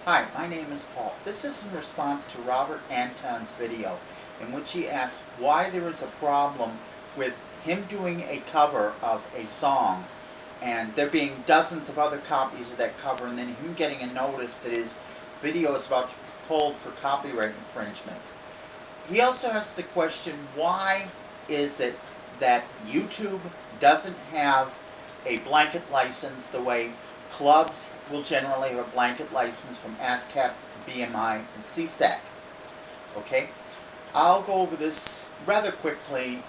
Hi, my name is Paul. This is in response to Robert Anton's video in which he asked why there is a problem with him doing a cover of a song and there being dozens of other copies of that cover and then him getting a notice that his video is about to be pulled for copyright infringement. He also asked the question, why is it that YouTube doesn't have a blanket license the way clubs will generally have a blanket license from ASCAP, BMI, and SESAC. Okay? I'll go over this rather quickly.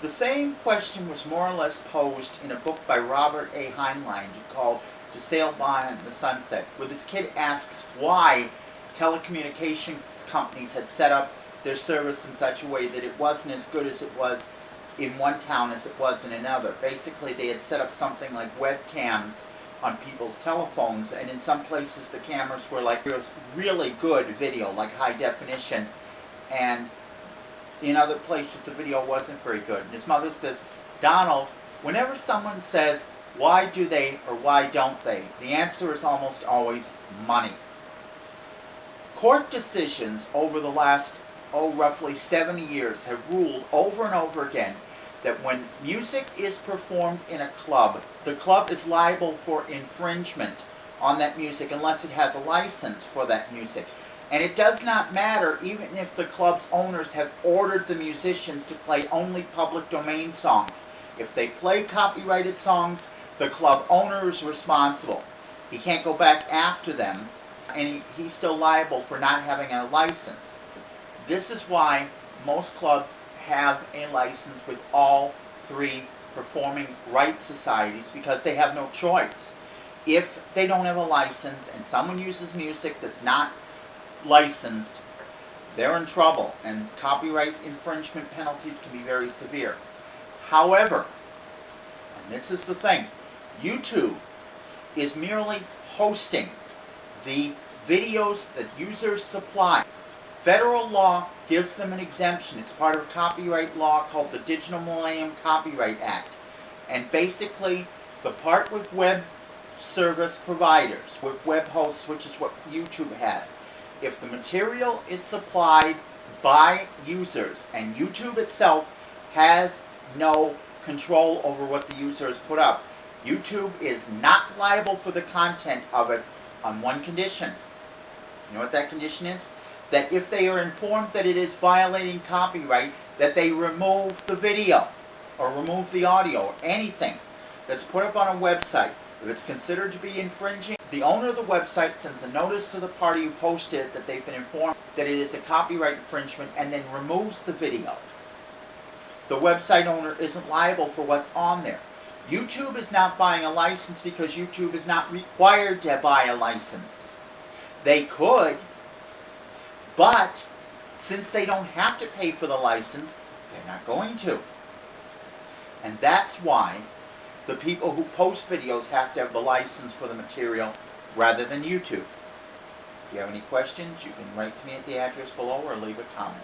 The same question was more or less posed in a book by Robert A. Heinlein called To Sail By the Sunset, where this kid asks why telecommunications companies had set up their service in such a way that it wasn't as good as it was in one town as it was in another. Basically, they had set up something like webcams on people's telephones, and in some places the cameras were like really good video, like high definition, and in other places the video wasn't very good. And his mother says, Donald, whenever someone says, why do they or why don't they, the answer is almost always money. Court decisions over the last, roughly 70 years have ruled over and over again that when music is performed in a club, the club is liable for infringement on that music unless it has a license for that music. And it does not matter even if the club's owners have ordered the musicians to play only public domain songs. If they play copyrighted songs, the club owner is responsible. He can't go back after them, and he's still liable for not having a license. This is why most clubs have a license with all three performing rights societies, because they have no choice. If they don't have a license and someone uses music that's not licensed, they're in trouble, and copyright infringement penalties can be very severe. However, and this is the thing, YouTube is merely hosting the videos that users supply. Federal law gives them an exemption. It's part of a copyright law called the Digital Millennium Copyright Act. And basically, the part with web service providers, with web hosts, which is what YouTube has, if the material is supplied by users and YouTube itself has no control over what the user has put up, YouTube is not liable for the content of it on one condition. You know what that condition is? That if they are informed that it is violating copyright, that they remove the video or remove the audio or anything that's put up on a website. If it's considered to be infringing, the owner of the website sends a notice to the party who posted it that they've been informed that it is a copyright infringement and then removes the video. The website owner isn't liable for what's on there. YouTube is not buying a license because YouTube is not required to buy a license. They could, but since they don't have to pay for the license, they're not going to. And that's why the people who post videos have to have the license for the material rather than YouTube. If you have any questions, you can write to me at the address below or leave a comment.